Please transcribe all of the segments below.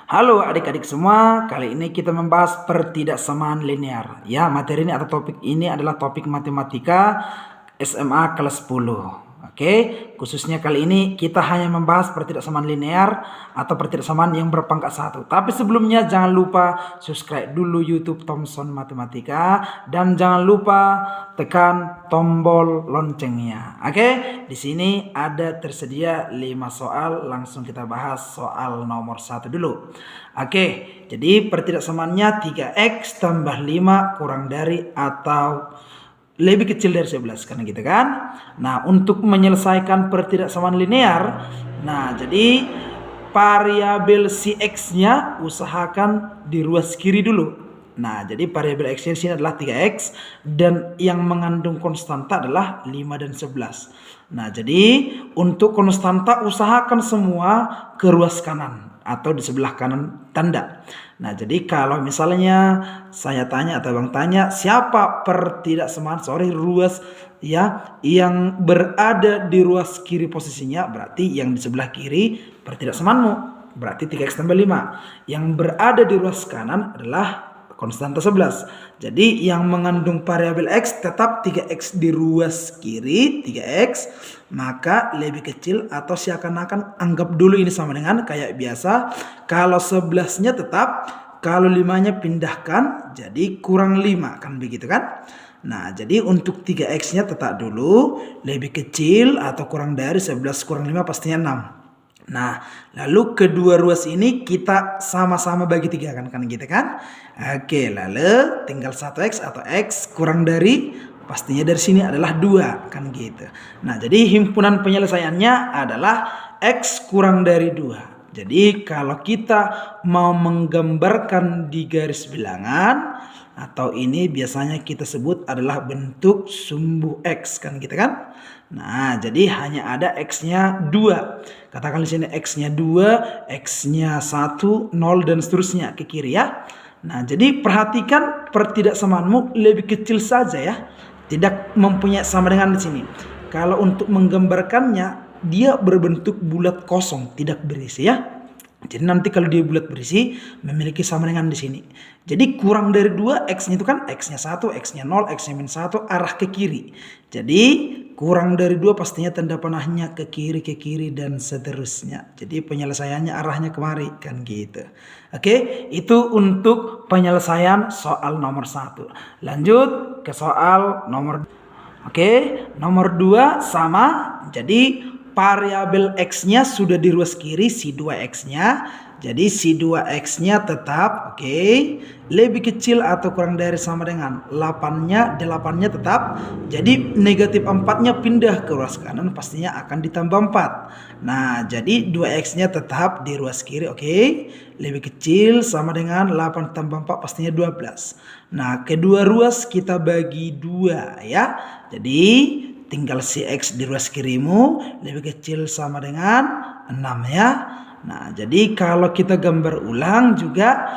Halo adik-adik semua, kali ini kita membahas pertidaksamaan linear. Ya, materi ini atau topik ini adalah topik matematika SMA kelas 10. Oke, khususnya kali ini kita hanya membahas pertidaksamaan linear atau pertidaksamaan yang berpangkat satu. Tapi sebelumnya jangan lupa subscribe dulu YouTube Thomson Matematika dan jangan lupa tekan tombol loncengnya. Oke, di sini ada tersedia 5 soal, langsung kita bahas soal nomor 1 dulu. Oke, jadi pertidaksamaannya 3x tambah 5 kurang dari atau lebih kecil dari 11 kan gitu kan. Nah, untuk menyelesaikan pertidaksamaan linear, nah jadi variabel si x-nya usahakan di ruas kiri dulu. Nah, jadi variabel x-nya di sini adalah 3x dan yang mengandung konstanta adalah 5 dan 11. Nah, jadi untuk konstanta usahakan semua ke ruas kanan atau di sebelah kanan tanda. Nah, jadi kalau misalnya saya tanya atau Bang tanya siapa ruas ya yang berada di ruas kiri posisinya, berarti yang di sebelah kiri pertidaksamaanmu, berarti 3x tambah 5. Yang berada di ruas kanan adalah konstanta 11. Jadi yang mengandung variabel x tetap 3x di ruas kiri, 3x, maka lebih kecil atau seakan-akan anggap dulu ini sama dengan kayak biasa. Kalau 11-nya tetap, kalau 5-nya pindahkan jadi kurang 5 kan begitu kan? Nah, jadi untuk 3x-nya tetap dulu lebih kecil atau kurang dari 11 kurang 5 pastinya 6. Nah, lalu kedua ruas ini kita sama-sama bagi 3 kan gitu kan? Oke, lalu tinggal 1x atau x kurang dari, pastinya dari sini adalah 2 kan gitu. Nah, jadi himpunan penyelesaiannya adalah x kurang dari 2. Jadi kalau kita mau menggambarkan di garis bilangan atau ini biasanya kita sebut adalah bentuk sumbu x kan gitu kan. Nah, jadi hanya ada x-nya 2. Katakan di sini x-nya 2, x-nya 1, 0 dan seterusnya ke kiri ya. Nah, jadi perhatikan pertidaksamaanmu lebih kecil saja ya. Tidak mempunyai sama dengan di sini. Kalau untuk menggambarkannya dia berbentuk bulat kosong, tidak berisi ya. Jadi nanti kalau dia bulat berisi memiliki sama dengan di sini. Jadi kurang dari 2 x-nya itu kan x-nya 1, x-nya 0, x-nya min 1 arah ke kiri. Jadi kurang dari 2 pastinya tanda panahnya ke kiri dan seterusnya. Jadi penyelesaiannya arahnya kemari kan gitu. Oke, itu untuk penyelesaian soal nomor 1. Lanjut ke soal nomor. Oke, nomor 2 sama. Jadi variabel x-nya sudah di ruas kiri, si 2x-nya. Jadi si 2x-nya tetap lebih kecil atau kurang dari sama dengan 8-nya tetap. Jadi negatif 4-nya pindah ke ruas kanan, pastinya akan ditambah 4. Nah, jadi 2x-nya tetap di ruas kiri, lebih kecil sama dengan 8 tambah 4 pastinya 12. Nah, kedua ruas kita bagi 2 ya. Jadi tinggal si x di ruas kirimu lebih kecil sama dengan 6 ya. Nah, jadi kalau kita gambar ulang juga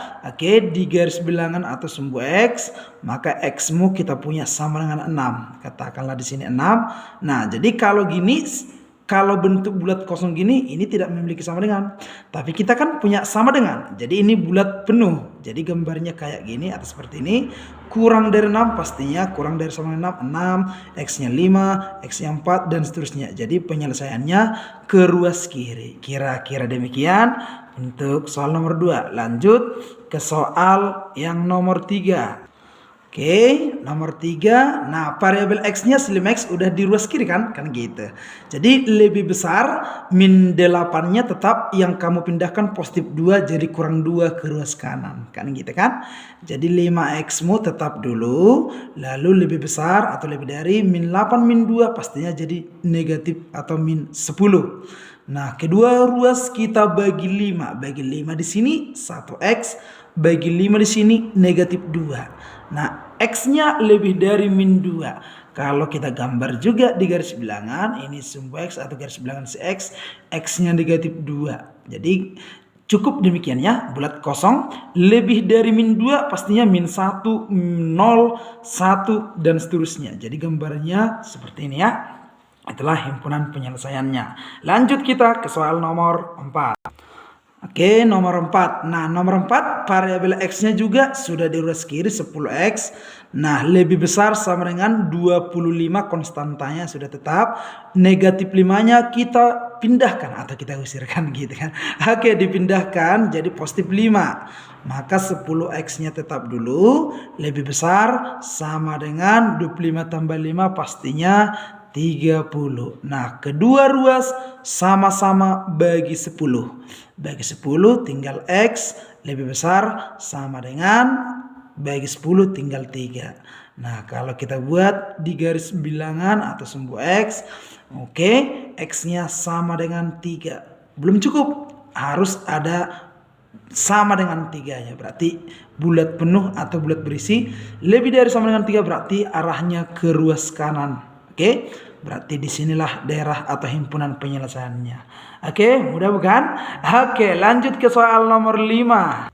di garis bilangan atau sumbu x, maka x-mu kita punya sama dengan 6. Katakanlah di sini 6. Nah, jadi kalau gini, kalau bentuk bulat kosong gini, ini tidak memiliki sama dengan. Tapi kita kan punya sama dengan. Jadi ini bulat penuh. Jadi gambarnya kayak gini atau seperti ini. Kurang dari 6 pastinya kurang dari sama dengan 6. 6, x-nya 5, x-nya 4 dan seterusnya. Jadi penyelesaiannya ke ruas kiri. Kira-kira demikian untuk soal nomor 2. Lanjut ke soal yang nomor 3. Nomor 3. Nah, variabel x-nya slim x udah di ruas kiri kan gitu. Jadi lebih besar, min 8-nya tetap yang kamu pindahkan positif 2 jadi kurang 2 ke ruas kanan kan gitu kan. Jadi 5x-mu tetap dulu, lalu lebih besar atau lebih dari min 8 min 2 pastinya jadi negatif atau min 10. Nah, kedua ruas kita bagi 5. Bagi 5 di sini 1x, bagi 5 di sini negatif 2. Nah, x-nya lebih dari min 2. Kalau kita gambar juga di garis bilangan, ini sumbu x atau garis bilangan si x, x-nya negatif 2. Jadi cukup demikian ya, bulat kosong. Lebih dari min 2 pastinya min 1, 0, 1 dan seterusnya. Jadi gambarnya seperti ini ya. Itulah himpunan penyelesaiannya. Lanjut kita ke soal nomor 4. Oke, nomor 4. Nah, nomor 4 variabel X-nya juga sudah di ruas kiri 10X. Nah, lebih besar sama dengan 25, konstantanya sudah tetap. Negatif 5-nya kita pindahkan atau kita usirkan gitu kan. Oke, dipindahkan jadi positif 5. Maka 10X-nya tetap dulu. Lebih besar sama dengan 25 tambah 5 pastinya 30. Nah, kedua ruas sama-sama bagi 10. Bagi 10 tinggal X lebih besar sama dengan bagi 10 tinggal 3. Nah, kalau kita buat di garis bilangan atau sumbu X, oke, X-nya sama dengan 3. Belum cukup, harus ada sama dengan 3-nya. Berarti bulat penuh atau bulat berisi. Lebih dari sama dengan 3 berarti arahnya ke ruas kanan. Oke, berarti disinilah daerah atau himpunan penyelesaiannya. Oke, mudah bukan? Oke, lanjut ke soal nomor 5.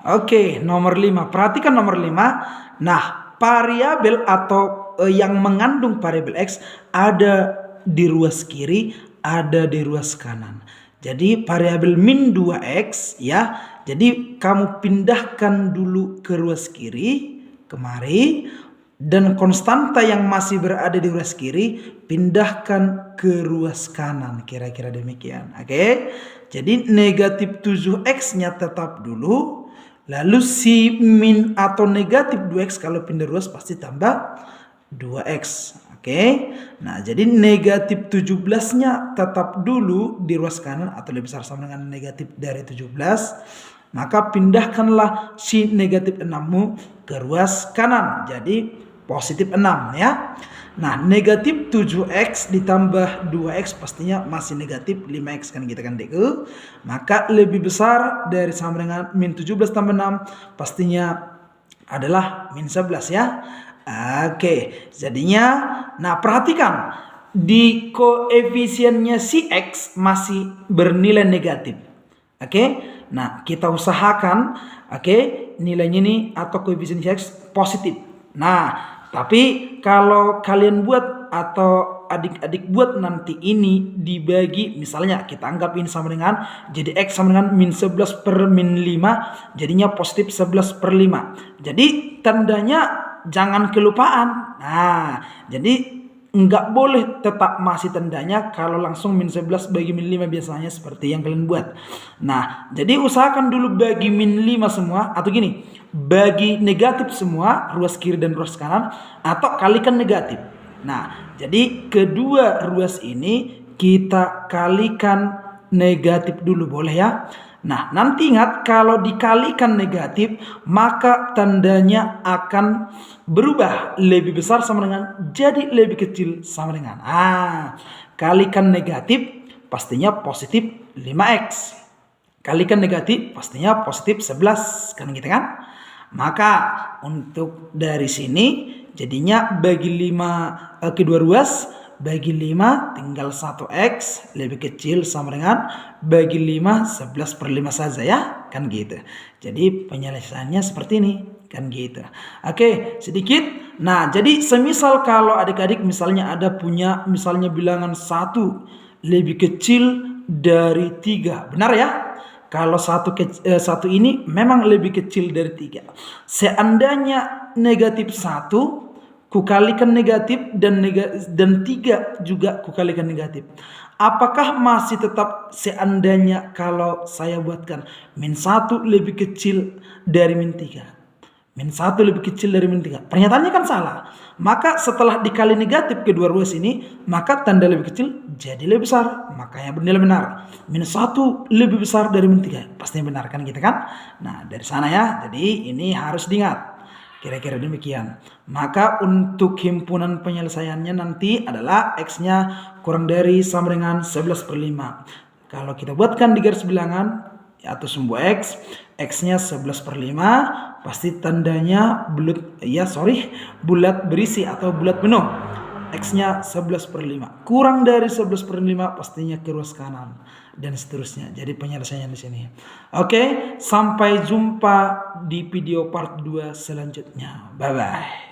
Oke, nomor 5. Perhatikan nomor 5. Nah, variabel atau yang mengandung variabel X ada di ruas kiri, ada di ruas kanan. Jadi variabel min 2X ya. Jadi kamu pindahkan dulu ke ruas kiri, kemari. Dan konstanta yang masih berada di ruas kiri pindahkan ke ruas kanan, kira-kira demikian. Oke, jadi negatif 7X-nya tetap dulu. Lalu si min atau negatif 2X kalau pindah ruas pasti tambah 2X. Oke, nah jadi negatif 17-nya tetap dulu di ruas kanan atau lebih besar sama dengan negatif dari 17. Maka pindahkanlah si negatif 6-mu ke ruas kanan. Jadi positif 6 ya. Nah, negatif 7X ditambah 2X pastinya masih negatif 5X kan gitu kan Dekku. Maka lebih besar dari sama dengan min 17 tambah 6 pastinya adalah min 11 ya. Oke, jadinya nah perhatikan di koefisiennya si X masih bernilai negatif. Oke, nah kita usahakan nilainya ini atau koefisien X positif. Nah, tapi kalau kalian buat atau adik-adik buat nanti ini dibagi, misalnya kita anggap ini sama dengan jadi X sama dengan min 11 per min 5, jadinya positif 11 per 5. Jadi tandanya jangan kelupaan. Nah, jadi nggak boleh tetap masih tandanya kalau langsung min 11 bagi min 5 biasanya seperti yang kalian buat. Nah, jadi usahakan dulu bagi min 5 semua atau gini, bagi negatif semua ruas kiri dan ruas kanan atau kalikan negatif. Nah, jadi kedua ruas ini kita kalikan negatif dulu boleh ya. Nah, nanti ingat kalau dikalikan negatif maka tandanya akan berubah, lebih besar sama dengan jadi lebih kecil sama dengan kalikan negatif pastinya positif 5X. Kalikan negatif pastinya positif 11 kan gitu kan. Maka untuk dari sini jadinya bagi 5 kedua ruas bagi 5 tinggal 1X lebih kecil sama dengan bagi 5 11 per 5 saja ya kan gitu. Jadi penyelesaiannya seperti ini kan gitu. Oke, sedikit. Nah, jadi semisal kalau adik-adik misalnya ada punya misalnya bilangan 1 lebih kecil dari 3, benar ya? Kalau satu ini memang lebih kecil dari 3. Seandainya negatif 1 kukalikan negatif dan 3 juga kukalikan negatif. Apakah masih tetap seandainya kalau saya buatkan min 1 lebih kecil dari min 3? Min 1 lebih kecil dari min 3. Pernyataannya kan salah. Maka setelah dikali negatif kedua ruas ini, maka tanda lebih kecil jadi lebih besar. Makanya bernilai benar. Min 1 lebih besar dari min 3. Pastinya benar kan gitu kan? Nah, dari sana ya. Jadi ini harus diingat. Kira-kira demikian. Maka untuk himpunan penyelesaiannya nanti adalah X-nya kurang dari sama dengan 11 per 5. Kalau kita buatkan di garis bilangan atau sumbu X, X-nya 11 per 5, pasti tandanya bulat berisi atau bulat penuh. X-nya 11 per 5. Kurang dari 11 per 5 pastinya ke ruas kanan. Dan seterusnya. Jadi penyelesaiannya di sini. Oke, sampai jumpa di video part 2 selanjutnya. Bye-bye.